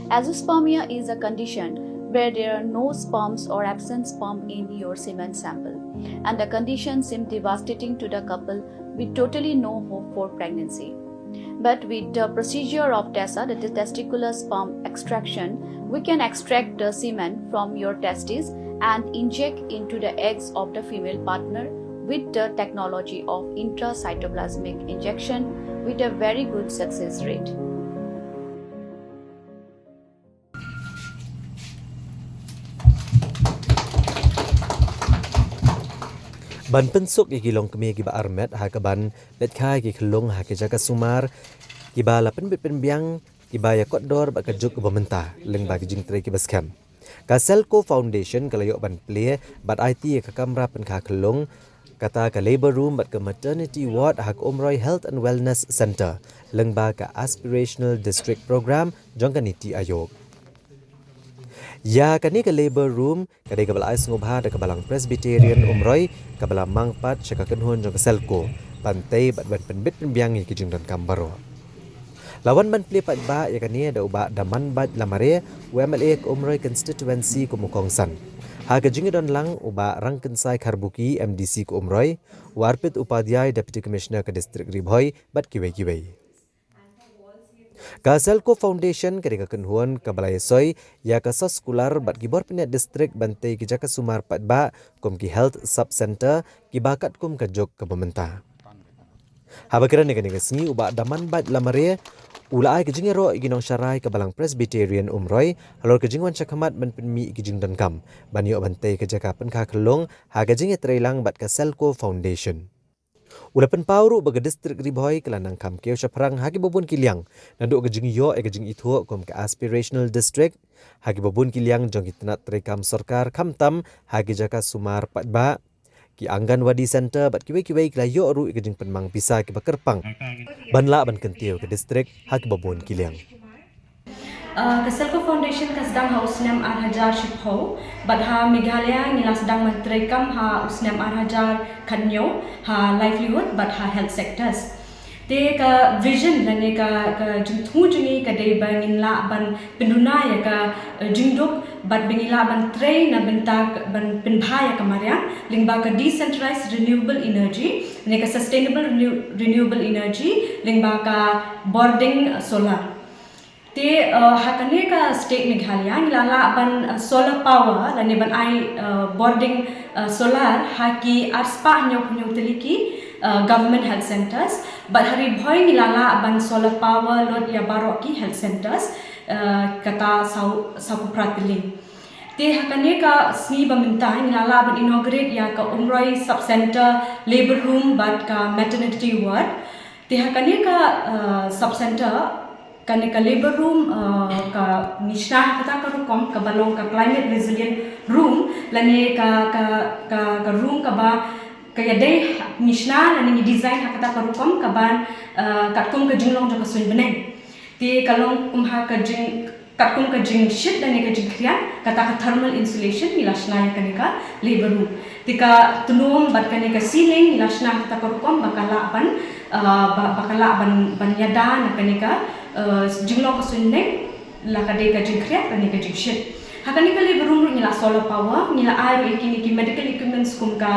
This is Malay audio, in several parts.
Azoospermia is a condition where there are no sperms or absent sperm in your semen sample, and the condition seems devastating to the couple with totally no hope for pregnancy. But with the procedure of Tessa, that is testicular sperm extraction, we can extract the semen from your testes and inject into the eggs of the female partner with the technology of intracytoplasmic injection with a very good success rate. Ban pensuk ki Khyllung kemi ki ba armet ha ka ban let khai ki Khyllung ha ki Jaka sumar ki ba la pen biang ki ba ya kot dor ba ka juk ba menta leng ba ki jing tre ki baskem ka Selco Foundation ka layo ban ple bat IT ka kamra pen kha Khyllung kata ka labor room bat ka maternity ward ha ka Umroi Health and Wellness Center leng ba ka Aspirational District program jong ka niti ayok. Ya kani ka labor room kadai ka balai sungubha da ka balang Presbyterian Umroi ka balang mangpat syaka kenhun jong ka Selco pantai bat ban penbit penbiang ki jing dan kambaro. Lawan ban pli pat ba ya kani da uba daman bat lamare UMLA ka Umroi constituency ko mukongsan. Ha ka jing don lang uba rangkensai karbuki MDC ko Umroi warpit upadhyay deputy commissioner ka district Ribhoi bat kiwei. Ka Selco Foundation kadika kenhuan ka balai soy ya ka sos skular bat gibor pinet district bantai ki Jaka sumar pat ba kum ki health sub center ki bakat kum ka jok ka pementa. Habakira ni kanika sengi uba daman bat lamare ulai ki jingero iginong syarai ka balang Presbyterian Umroi halor ka jingwan chakamat ban penmi ki jing dan kam banyo bantai ka Jaka pen ka Khyllung ha ka jinge trailang bat ka Selco Foundation. Ulapan pauru baga distrik Ribhoi kelanang kam keo syaprang hagi babun kiliang nanduk ke jing yo ke jing itu kom ke Aspirational District hagi babun kiliang jong kitnat terekam sarkar kamtam hagi Jaka sumar patba ki Anganwadi Center bat kiwei kelayo ru ke jing penmang pisa ki bakerpang banla ban kentio ke distrik hagi babun kiliang. Ke Selco Foundation ka sedang ha usnam arhajar shipho badha Meghalaya nila sedang matrekam ha usnam arhajar kanyo ha livelihood but ha health sectors te ka vision lane ka jingthu jungi ka de bangin la ban penduna ya ka jingduk bat bingila ban train na bentak ban penbhaya kamarian lingba ka decentralized renewable energy ne ka sustainable renewable energy lingba ka boarding solar te hakane ka state Meghalaya ngilala ban solar power lani ban ai boarding solar haki arspa nyok teliki government health centers but hari boy ngilala ban solar power lot ya baroki health centers kata sau pratili te hakane ka sni baminta ngilala ban inaugurate ya ka Umroi sub center labor room but ka maternity ward te hakane ka sub center kane ka labor room ka nishna kata ka rukom ka balong ka climate resilient room lane ka room ka ba kaya day nishna lane ni design kata ka rukom ka ban katkum ka jinglong jaka sun beneng ti kalong kum ha ka jing katkum ka jing shit lane ka jing krian kata ka thermal insulation milashna ya kane ka labor room ti ka tunum bat kane ka ceiling milashna kata ka rukom bakala ban yada na kane ka jinglong ko sunne la ka de ka jingkriat ani ka jingshit hakani ka labor room ni la solar power ni la air ikini ki medical equipments kum ka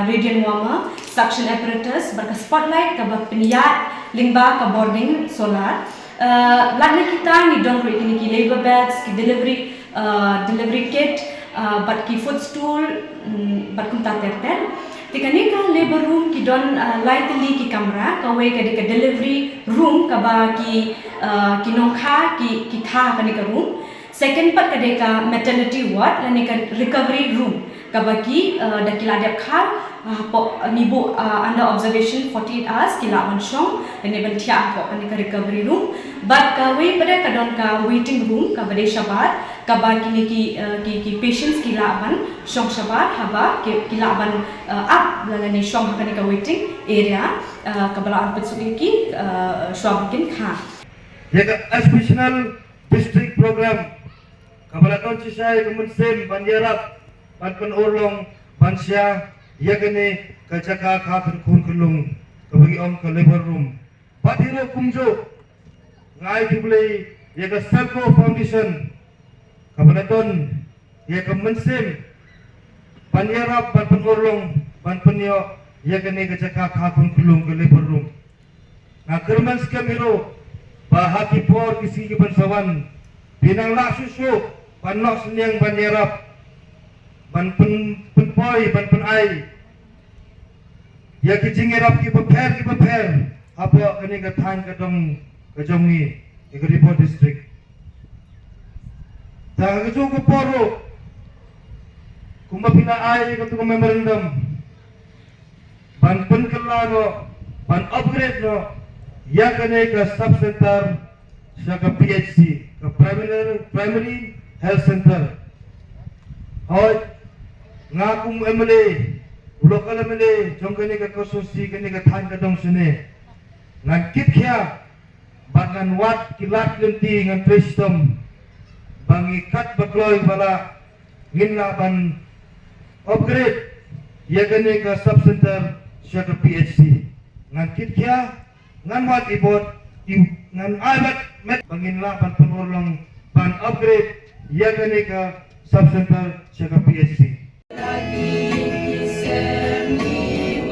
radiant warmer suction apparatus bar ka spotlight ka ba peniat lingba ka boarding solar lakne kita ni don ro ikini ki labor bags ki delivery kit bat ki footstool bat kum ta terter tikani ka labor room ki don lightly ki kamera ka we ka de ka delivery room ka ba ki nongkha ki kha kani ka room second part ka de ka maternity ward lani ka recovery room ka ba ki dakila dep kha nibu under observation 48 hours kila manshong lani ban thia ko kani ka recovery room but ka we pada ka don ka waiting room ka bade shabat ka ba kini ki patients kila ban shong shabat haba kila ban up lani shong kani ka waiting area ka bala arpet suki ki shong kin kha Jaka Aspirational District program kabala ton sisay kumunsim banjarap ban urlong bansya yagane ka Jaka ka kun Khyllung ka bagi om ka labor room patiro kumjo ngai kiblei ya ke Selco Foundation kabalaton ya ke mensim panyarap ban penurlong ban penyo ya ke ne ke Jaka khakun Khyllung ke leperlung na kerman skamiro bahaki por kisi ke bansawan binang la susu ban nok senyang panyarap ban penpoi ban penai ya ke jingirap ki beper apa kene ke than ke dong ke jongi Inaugurated District. Dah keju ke poro, kumapila ay ketu memorandum, ban penkelano, ban upgrade no, ya kene ke sub center, sa ke PHC, ke primary health center. Hoy, ngakum MLA, local MLA, jong kene ke kososi kene ke than ke dong sini, ngakit kya. Bagan wat kilat lenti ngan tristom bangikat bakloy bala nginla ban upgrade ya gane ka sub center siya ka PHC ngan kitya ngan wat ibot ngan ayat met banginla ban penulong ban upgrade ya gane ka sub center siya ka PHC lagi seni